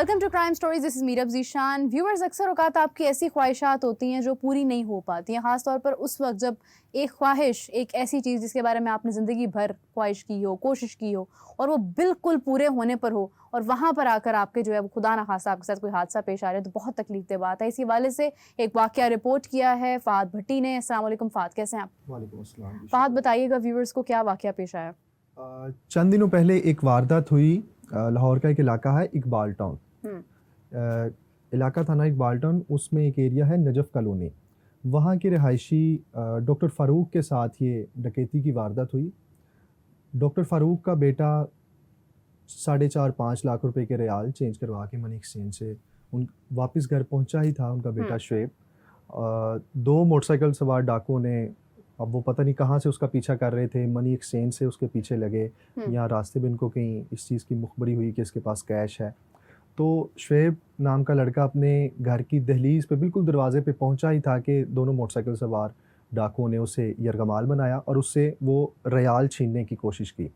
Welcome to crime stories, this is Meerab Zeeshan. Viewers, अक्सर औकात आपकी ऐसी ख्वाहिशात होती हैं जो पूरी नहीं हो पाती हैं, ख़ास तौर पर उस वक्त जब एक ख्वाहिश, एक ऐसी चीज़ जिसके बारे में आपने ज़िंदगी भर ख्वाहिश की हो, कोशिश की हो और वो बिल्कुल पूरे होने पर हो और वहाँ पर आकर आपके जो है खुदा ना खास्ता आपके साथ कोई हादसा पेश आ रहा है तो बहुत तकलीफ दे बात है। इसी वाले से एक वाक़या रिपोर्ट किया है फ़ाहद भट्टी ने। अस्सलाम वालेकुम फ़ाहद, कैसे हैं आप? वालेकुम अस्सलाम। फ़ाहद बताइएगा व्यूअर्स को क्या वाक़या पेश आया? चंद दिनों पहले एक वारदात हुई। लाहौर का एक इलाका है इकबाल टाउन। इलाका थाना इकबाल टाउन, उसमें एक एरिया है नजफ़ कॉलोनी। वहाँ के रिहायशी डॉक्टर फ़ारूक के साथ ये डकैती की वारदात हुई। डॉक्टर फ़ारूक का बेटा 4.5-5 लाख रुपए के रियाल चेंज करवा के मनी एक्सचेंज से उन वापस घर पहुँचा ही था उनका बेटा शुएब। 2 मोटरसाइकिल सवार डाकुओं ने, अब वो पता नहीं कहाँ से उसका पीछा कर रहे थे, मनी एक्सचेंज से उसके पीछे लगे या रास्ते में इनको कहीं इस चीज़ की मुखबरी हुई कि इसके पास कैश है। तो शुएब नाम का लड़का अपने घर की दहलीज पे बिल्कुल दरवाजे पे पहुंचा ही था कि दोनों मोटरसाइकिल सवार डाकुओं ने उसे यरगमाल बनाया और उससे वो रियाल छीनने की कोशिश की।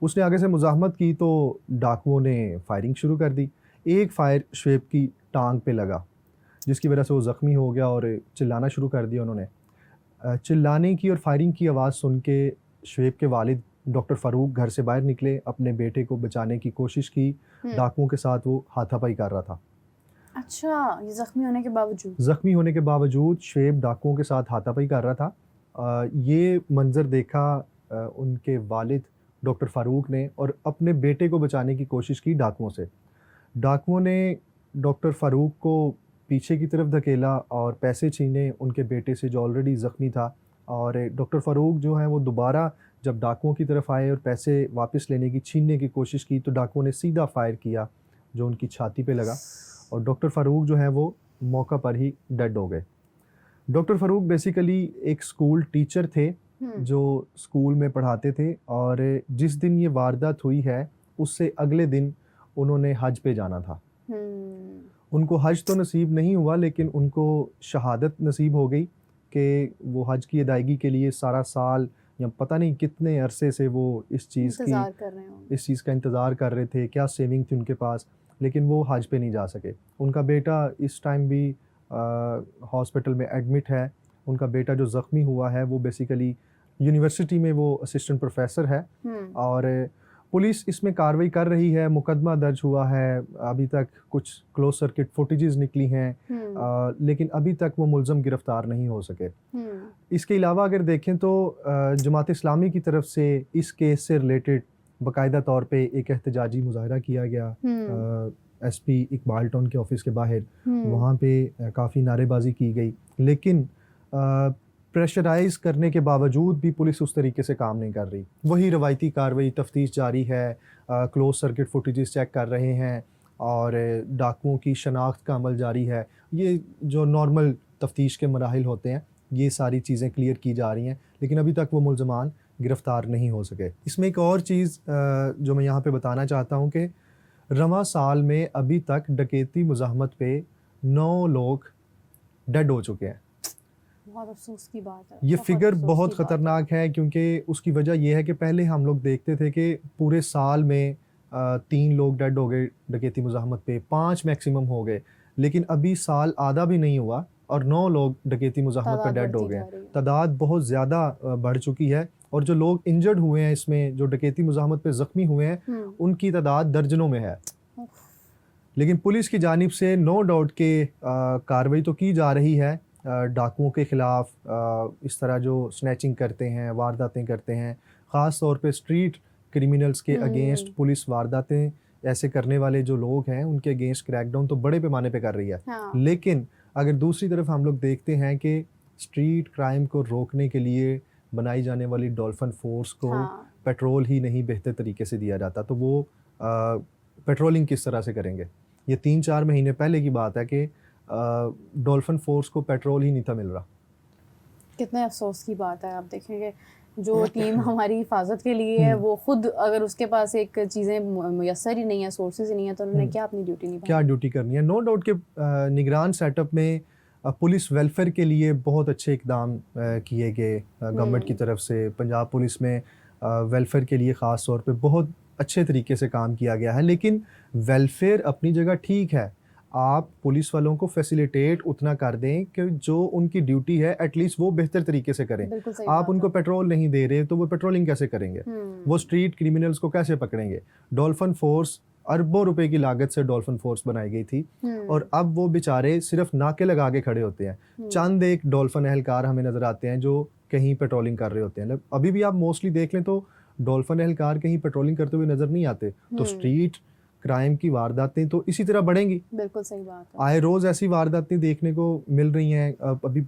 उसने आगे से मुज़ाहमत की तो डाकुओं ने फायरिंग शुरू कर दी। एक फायर शुएब की टांग पे लगा जिसकी वजह से वो ज़ख्मी हो गया और चिल्लाना शुरू कर दिया उन्होंने। चिल्लाने की और फायरिंग की आवाज़ सुन के शुएब के वालिद डॉक्टर फ़ारूक घर से बाहर निकले, अपने बेटे को बचाने की कोशिश की। डाकुओं के साथ वो हाथापाई कर रहा था। अच्छा, ये ज़ख्मी होने के बावजूद? ज़ख्मी होने के बावजूद शुएब डाकुओं के साथ हाथापाई कर रहा था। ये मंज़र देखा उनके वालिद डॉक्टर फ़ारूक ने और अपने बेटे को बचाने की कोशिश की डाकुओं से। डाकुओं ने डॉक्टर फ़ारूक को पीछे की तरफ धकेला और पैसे छीने उनके बेटे से जो ऑलरेडी ज़ख्मी था। और डॉक्टर फ़ारूक जो है वो दोबारा जब डाकुओं की तरफ आए और पैसे वापस लेने की, छीनने की कोशिश की तो डाकुओं ने सीधा फायर किया जो उनकी छाती पे लगा और डॉक्टर फ़ारूक जो है वो मौका पर ही डेड हो गए। डॉक्टर फ़ारूक बेसिकली एक स्कूल टीचर थे जो स्कूल में पढ़ाते थे और जिस दिन ये वारदात हुई है उससे अगले दिन उन्होंने हज पे जाना था। उनको हज तो नसीब नहीं हुआ लेकिन उनको शहादत नसीब हो गई कि वो हज की अदायगी के लिए सारा साल या पता नहीं कितने अरसे से वो इस चीज़ का इंतज़ार कर रहे थे, क्या सेविंग थी उनके पास, लेकिन वो हज पे नहीं जा सके। उनका बेटा इस टाइम भी हॉस्पिटल में एडमिट है। उनका बेटा जो ज़ख्मी हुआ है वो बेसिकली यूनिवर्सिटी में वो असिस्टेंट प्रोफेसर है और पुलिस इसमें कार्रवाई कर रही है। मुकदमा दर्ज हुआ है, अभी तक कुछ क्लोज सर्किट फुटेजेस निकली हैं लेकिन अभी तक वो मुल्ज़म गिरफ्तार नहीं हो सके। इसके अलावा अगर देखें तो जमात इस्लामी की तरफ से इस केस से रिलेटेड बाकायदा तौर पे एक एहतजाजी मुजाहरा किया गया एसपी इकबाल टाउन के ऑफिस के बाहर। वहाँ पे काफ़ी नारेबाजी की गई लेकिन प्रेशराइज़ करने के बावजूद भी पुलिस उस तरीके से काम नहीं कर रही। वही रवायती कार्रवाई, तफ्तीश जारी है, क्लोज सर्किट फुटेजेस चेक कर रहे हैं और डाकुओं की शनाख्त का अमल जारी है। ये जो नॉर्मल तफ्तीश के मराहिल होते हैं ये सारी चीज़ें क्लियर की जा रही हैं लेकिन अभी तक वो मुल्ज़मान गिरफ़्तार नहीं हो सके। इसमें एक और चीज़ जो मैं यहाँ पे बताना चाहता हूँ कि रवां साल में अभी तक डकैती मुज़ाहमत पे 9 लोग डेड हो चुके हैं। बहुत अफसोस की बात है। ये फिगर बहुत ख़तरनाक है क्योंकि उसकी वजह यह है कि पहले हम लोग देखते थे कि पूरे साल में 3 लोग डेड हो गए डकैती मुज़ाहमत पे, 5 मैक्सिमम हो गए, लेकिन अभी साल आधा भी नहीं हुआ और 9 लोग डकैती मुज़ाहमत पे डेड हो गए। तादाद बहुत ज़्यादा बढ़ चुकी है और जो लोग इंजर्ड हुए हैं इसमें, जो डकैती मुज़ाहमत पे ज़ख्मी हुए हैं उनकी तादाद दर्जनों में है। लेकिन पुलिस की जानिब से नो डाउट के कार्रवाई तो की जा रही है डाकुओं के ख़िलाफ़। इस तरह जो स्नैचिंग करते हैं, वारदातें करते हैं, ख़ास तौर पे स्ट्रीट क्रिमिनल्स के अगेंस्ट पुलिस वारदातें ऐसे करने वाले जो लोग हैं उनके अगेंस्ट क्रैकडाउन तो बड़े पैमाने पे कर रही है। लेकिन अगर दूसरी तरफ हम लोग देखते हैं कि स्ट्रीट क्राइम को रोकने के लिए बनाई जाने वाली डॉल्फिन फोर्स को पेट्रोल ही नहीं बेहतर तरीके से दिया जाता तो वो पेट्रोलिंग किस तरह से करेंगे। ये 3-4 महीने पहले की बात है कि डॉल्फिन फोर्स को पेट्रोल ही नहीं था मिल रहा। कितने अफसोस की बात है। आप देखेंगे जो टीम हमारी हिफाजत के लिए है वो खुद अगर उसके पास एक चीज़ें मुयस्सर ही नहीं है, सोर्सेज ही नहीं है तो उन्होंने क्या अपनी ड्यूटी निभाई, क्या ड्यूटी करनी है। नो डाउट के निगरान सेटअप में पुलिस वेलफेयर के लिए बहुत अच्छे इकदाम किए गए गवर्नमेंट की तरफ से। पंजाब पुलिस में वेलफेयर के लिए ख़ास तौर पे बहुत अच्छे तरीके से काम किया गया है, लेकिन वेलफेयर अपनी जगह ठीक है। आप पुलिस वालों को फैसिलिटेट उतना कर दें कि जो उनकी ड्यूटी है एटलीस्ट वो बेहतर तरीके से करें। बिल्कुल सही आप बात उनको है। पेट्रोल नहीं दे रहे तो वो पेट्रोलिंग कैसे करेंगे? वो स्ट्रीट क्रिमिनल्स को कैसे पकड़ेंगे? डॉल्फिन फोर्स, अरबों रुपए की लागत से डॉल्फिन फोर्स बनाई गई थी, और अब वो बेचारे सिर्फ नाके लगा के खड़े होते हैं। चंद एक डॉल्फिन एहलकार हमें नजर आते हैं जो कहीं पेट्रोलिंग कर रहे होते हैं। अभी भी आप मोस्टली देख लें तो डॉल्फिन एहलकार कहीं पेट्रोलिंग करते हुए नजर नहीं आते। तो स्ट्रीट क्राइम की वारदातें तो इसी तरह बढ़ेंगी। बिल्कुल सही बात है। आए रोज ऐसी वारदातें देखने को मिल रही हैं। अभी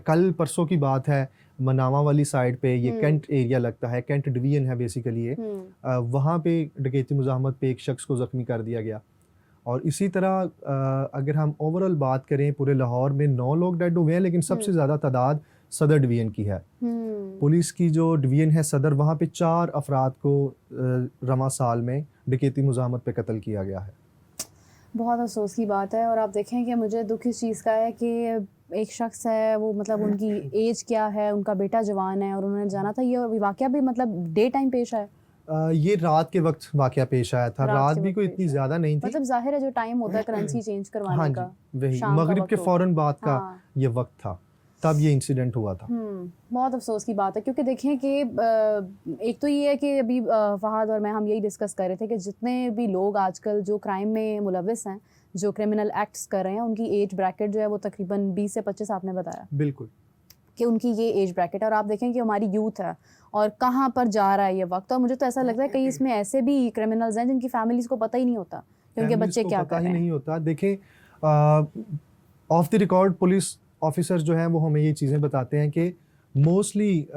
कल परसों की बात है, मनावा वाली साइड पे, ये कैंट एरिया लगता है, कैंट डिवीजन है बेसिकली ये, वहाँ पे डकैती मुज़ाहमत पे एक शख्स को ज़ख्मी कर दिया गया। और इसी तरह अगर हम ओवरऑल बात करें, पूरे लाहौर में 9 लोग डेड हुए हैं, लेकिन सबसे ज़्यादा तादाद सदर डिवीजन की है। पुलिस की जो डिवीजन है सदर, वहाँ पे 4 अफराद को रवां साल में डकैती मुज़ाहमत पे कत्ल किया गया है। बहुत अफसोस की बात है। और आप देखें कि मुझे दुख इस चीज़ का है कि एक शख्स है, वो मतलब उनकी एज क्या है, उनका बेटा जवान है और उन्होंने जाना था। ये वाक़या भी मतलब डे टाइम पेश आया? ये रात के वक्त वाक़या पेश आया था। रात भी कोई इतनी ज़्यादा नहीं थी। मतलब ज़ाहिर है जो टाइम होता है करेंसी चेंज करवाने हाँ का, जी, वही शाम का मगरिब वक्त के होगा। फ़ौरन बाद का हाँ। ये वक्त था, तब ये इंसिडेंट हुआ था। बहुत अफसोस की बात है, क्योंकि देखें कि एक तो ये है कि अभी फहद और मैं हम यही डिस्कस कर रहे थे कि जितने भी लोग आजकल जो क्राइम में मुलविस हैं, जो क्रिमिनल एक्ट्स कर रहे हैं, उनकी एज ब्रैकेट जो है वो तकरीबन 20 से 25 आपने बताया बिल्कुल कि उनकी ये एज ब्रैकेट है। और आप देखें कि हमारी यूथ है और कहाँ पर जा रहा है ये वक्त। और मुझे तो ऐसा लगता है कई इसमें ऐसे भी क्रिमिनल्स हैं जिनकी फैमिलीज को पता ही नहीं होता कि उनके बच्चे क्या कर रहे हैं। नहीं होता। देखें, of the record police officers जो हैं वो हमें ये चीज़ें बताते हैं कि मोस्टली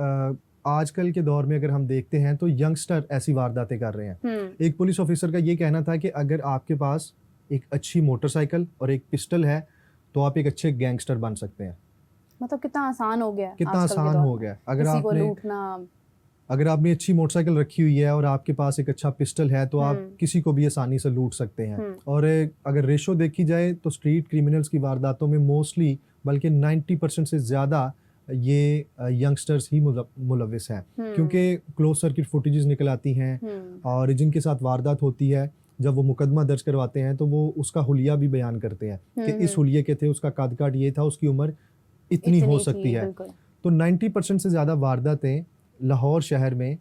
आजकल के दौर में अगर हम देखते हैं तो यंगस्टर ऐसी वारदातें कर रहे हैं। एक पुलिस ऑफिसर का ये कहना था कि अगर आपके पास एक अच्छी मोटरसाइकिल और एक पिस्टल है तो आप एक अच्छे गैंगस्टर बन सकते हैं। मतलब कितना आसान हो गया, कितना आसान हो गया। अगर आपने अच्छी मोटरसाइकिल रखी हुई है और आपके पास एक अच्छा पिस्टल है तो आप किसी को भी आसानी से लूट सकते हैं। और अगर रेशो देखी जाए तो स्ट्रीट क्रिमिनल्स की वारदातों में मोस्टली, बल्कि 90% से ज़्यादा ये यंगस्टर्स ही मुलविस हैं, क्योंकि क्लोज सर्किट फुटेजेस निकल आती हैं और जिनके साथ वारदात होती है, जब वो मुकदमा दर्ज करवाते हैं तो वो उसका हुलिया भी बयान करते हैं कि इस हुलिये के थे, उसका कद काट ये था, उसकी उम्र इतनी हो सकती है। तो 90% से ज़्यादा वारदातें लाहौर शहर में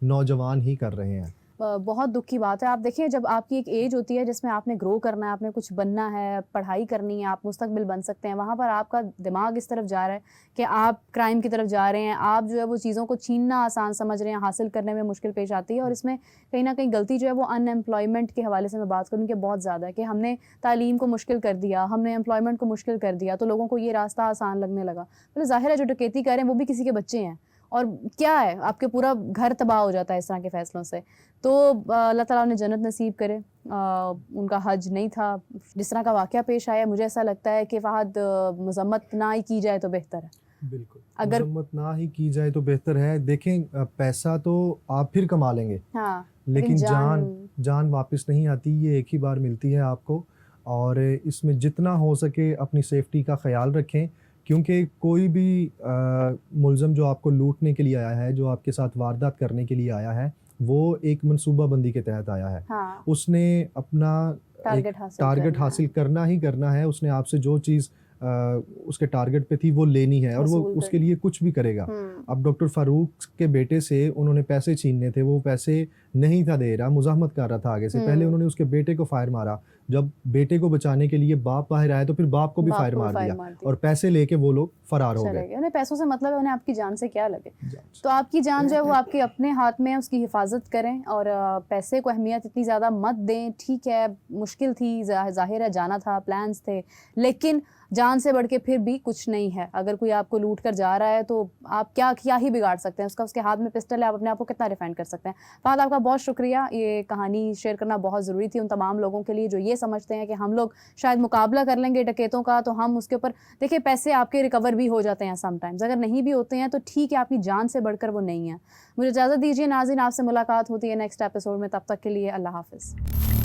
नौजवान ही कर रहे हैं। बहुत दुख की बात है। आप देखिए, जब आपकी एक एज होती है जिसमें आपने ग्रो करना है, आपने कुछ बनना है, पढ़ाई करनी है, आप मुस्तकबिल बन सकते हैं, वहाँ पर आपका दिमाग इस तरफ जा रहा है कि आप क्राइम की तरफ जा रहे हैं। आप जो है वो चीज़ों को छीनना आसान समझ रहे हैं, हासिल करने में मुश्किल पेश आती है। और इसमें कहीं ना कहीं गलती जो है वो अनएम्प्लॉयमेंट के हवाले से मैं बात करूँ कि बहुत ज़्यादा है कि हमने तालीम को मुश्किल कर दिया, हमने एम्प्लॉयमेंट को मुश्किल कर दिया, तो लोगों को ये रास्ता आसान लगने लगा। मतलब ज़ाहिर है जो डकैती कर रहे हैं वो भी किसी के बच्चे हैं, और क्या है, आपके पूरा घर तबाह हो जाता है इस तरह के फैसलों से। तो अल्लाह ताला उन्हें जन्नत नसीब करे। उनका हज नहीं था, जिस तरह का वाक़या पेश आया, मुझे ऐसा लगता है कि फहद मज़म्मत ना ही की जाए तो बेहतर है। बिल्कुल, अगर मज़म्मत ना ही की जाए तो बेहतर है। देखें, पैसा तो आप फिर कमा लेंगे, हाँ, लेकिन जान वापस नहीं आती, ये एक ही बार मिलती है आपको। और इसमें जितना हो सके अपनी सेफ्टी का ख्याल रखें, क्योंकि कोई भी मुल्ज़म जो आपको लूटने के लिए आया है, जो आपके साथ वारदात करने के लिए आया है, वो एक मनसूबाबंदी के तहत आया है। हाँ, उसने अपना टारगेट हासिल करना ही करना है। उसने आपसे जो चीज़ उसके टारगेट पे थी वो लेनी है, और वो उसके लिए कुछ भी करेगा। अब डॉक्टर फारूक के बेटे से उन्होंने पैसे छीनने थे, वो पैसे नहीं था दे रहा, मुज़ाहमत कर रहा था आगे से। पहले उन्होंने उसके बेटे को फायर मारा, जब बेटे को बचाने के लिए बाप बाहर आया तो फिर बाप को भी फायर मार दिया, और पैसे लेके वो लोग फरार हो गए। उन्हें पैसों से मतलब है, उन्हें आपकी जान से क्या लगे। तो आपकी जान जो है वो आपके अपने हाथ में है, उसकी हिफाजत करें और पैसे को अहमियत इतनी ज़्यादा मत दें। ठीक है, मुश्किल थी, ज़ाहिर है जाना था, प्लान्स थे, लेकिन जान से बढ़ के फिर भी कुछ नहीं है। अगर कोई आपको लूट कर जा रहा है तो आप क्या ही बिगाड़ सकते हैं उसका। उसके हाथ में पिस्टल है, आप अपने आप को कितना डिफेंड कर सकते हैं। फहद, आपका बहुत शुक्रिया। ये कहानी शेयर करना बहुत ज़रूरी थी उन तमाम लोगों के लिए जो ये समझते हैं कि हम लोग शायद मुकाबला कर लेंगे डकैतों का, तो हम उसके ऊपर देखिए पैसे आपके रिकवर भी हो जाते हैं समटाइम्स। अगर नहीं भी होते हैं तो ठीक है, आपकी जान से बढ़कर वो नहीं है। मुझे इजाज़त दीजिए नाज़रीन, आपसे मुलाकात होती है नेक्स्ट एपिसोड में। तब तक के लिए अल्लाह हाफ़िज़।